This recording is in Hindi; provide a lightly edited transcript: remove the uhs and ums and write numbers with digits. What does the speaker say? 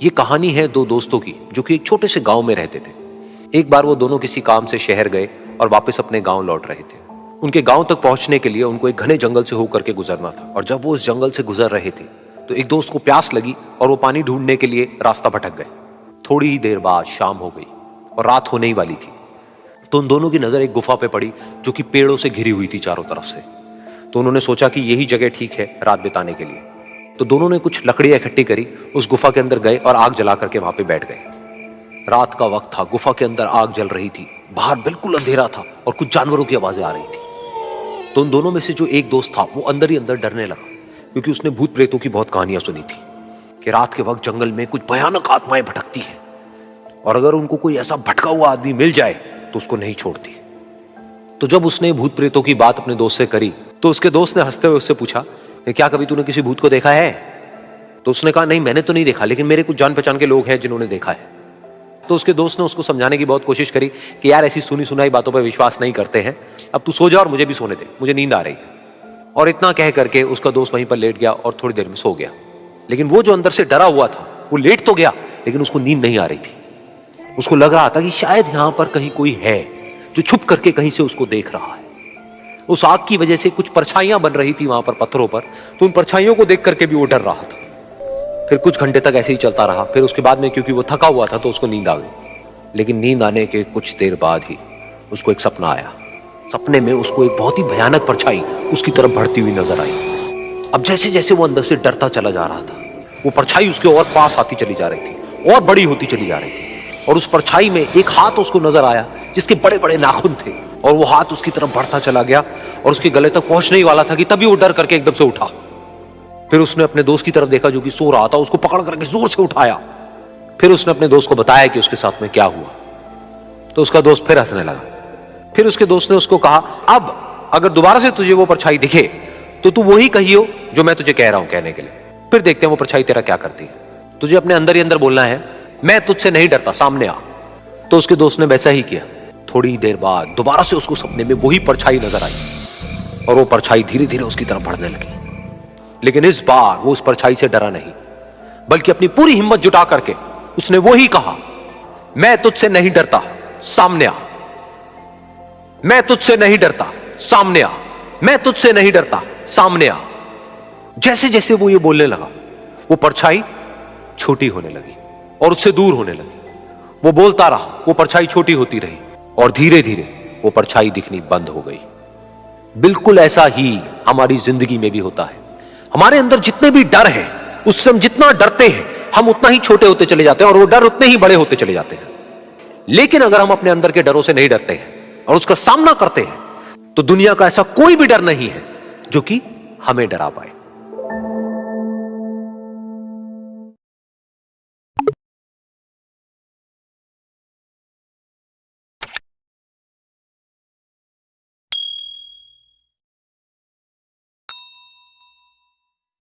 ये कहानी है दो दोस्तों की जो कि एक छोटे से गांव में रहते थे। एक बार वो दोनों किसी काम से शहर गए और वापस अपने गांव लौट रहे थे। उनके गांव तक पहुंचने के लिए उनको एक घने जंगल से होकर के गुजरना था और जब वो उस जंगल से गुजर रहे थे तो एक दोस्त को प्यास लगी और वो पानी ढूंढने के लिए रास्ता भटक गए। थोड़ी ही देर बाद शाम हो गई और रात होने ही वाली थी। तो उन दोनों की नजर एक गुफा पे पड़ी जो कि पेड़ों से घिरी हुई थी चारों तरफ से। तो उन्होंने सोचा कि यही जगह ठीक है रात बिताने के लिए। तो दोनों ने कुछ लकड़ियां इकट्ठी करी, उस गुफा के अंदर गए और आग जला करके वहां पे बैठ गए। रात का वक्त था, गुफा के अंदर आग जल रही थी, बाहर बिल्कुल अंधेरा था और कुछ जानवरों की आवाजें आ रही थी। तो उन दोनों में से जो एक दोस्त था वो अंदर ही अंदर डरने लगा, क्योंकि उसने भूत प्रेतों की बहुत कहानियां सुनी थी कि रात के वक्त जंगल में कुछ भयानक आत्माएं भटकती हैं और अगर उनको कोई ऐसा भटका हुआ आदमी मिल जाए तो उसको नहीं छोड़ती। तो जब उसने भूत प्रेतों की बात अपने दोस्त से करी तो उसके दोस्त ने हंसते हुए उससे पूछा, क्या कभी तूने किसी भूत को देखा है? तो उसने कहा, नहीं मैंने तो नहीं देखा, लेकिन मेरे कुछ जान पहचान के लोग हैं जिन्होंने देखा है। तो उसके दोस्त ने उसको समझाने की बहुत कोशिश करी कि यार ऐसी सुनी सुनाई बातों पर विश्वास नहीं करते हैं, अब तू सो जा और मुझे भी सोने दे, मुझे नींद आ रही है। और इतना कह करके उसका दोस्त वहीं पर लेट गया और थोड़ी देर में सो गया। लेकिन वो जो अंदर से डरा हुआ था वो लेट तो गया, लेकिन उसको नींद नहीं आ रही थी। उसको लग रहा था कि शायद यहां पर कहीं कोई है जो छुप करके कहीं से उसको देख रहा है। उस आग की वजह से कुछ परछाइयां बन रही थी वहां पर पत्थरों पर, तो उन परछाइयों को देख करके भी वो डर रहा था। फिर कुछ घंटे तक ऐसे ही चलता रहा। फिर उसके बाद में क्योंकि वो थका हुआ था तो उसको नींद आ गई। लेकिन नींद आने के कुछ देर बाद ही उसको एक सपना आया। सपने में उसको एक बहुत ही भयानक परछाई उसकी तरफ बढ़ती हुई नजर आई। अब जैसे जैसे वो अंदर से डरता चला जा रहा था, वो परछाई उसके और पास आती चली जा रही थी और बड़ी होती चली जा रही थी। और उस परछाई में एक हाथ उसको नजर आया जिसके बड़े बड़े नाखून थे, और वो हाथ उसकी तरफ बढ़ता चला गया और उसके गले तक पहुंचने ही वाला था कि तभी वो डर करके एकदम से उठा। फिर उसने अपने दोस्त की तरफ देखा जो कि सो रहा था, उसको पकड़ करके जोर से उठाया। फिर उसने अपने दोस्त को बताया कि उसके साथ में क्या हुआ। तो उसका दोस्त फिर हंसने लगा। फिर उसके दोस्त ने उसको कहा, अब अगर दोबारा से तुझे वो परछाई दिखे तो तू वही कहियो जो मैं तुझे कह रहा हूं कहने के लिए, फिर देखते हैं वो परछाई तेरा क्या करती है। तुझे अपने अंदर ही अंदर बोलना है, मैं तुझसे नहीं डरता, सामने आ। तो उसके दोस्त ने वैसा ही किया। थोड़ी देर बाद दोबारा से उसको सपने में वही परछाई नजर आई और वो परछाई धीरे धीरे उसकी तरफ बढ़ने लगी। लेकिन इस बार वो उस परछाई से डरा नहीं, बल्कि अपनी पूरी हिम्मत जुटा करके उसने वही कहा, मैं तुझसे नहीं डरता, सामने आ। मैं तुझसे नहीं डरता, सामने आ। मैं तुझसे नहीं डरता, सामने आ। जैसे जैसे वो ये बोलने लगा वो परछाई छोटी होने लगी और उससे दूर होने लगी। वो बोलता रहा, वो परछाई छोटी होती रही और धीरे धीरे वो परछाई दिखनी बंद हो गई। बिल्कुल ऐसा ही हमारी जिंदगी में भी होता है। हमारे अंदर जितने भी डर है, उससे हम जितना डरते हैं हम उतना ही छोटे होते चले जाते हैं और वो डर उतने ही बड़े होते चले जाते हैं। लेकिन अगर हम अपने अंदर के डरों से नहीं डरते हैं और उसका सामना करते हैं तो दुनिया का ऐसा कोई भी डर नहीं है जो कि हमें डरा पाए।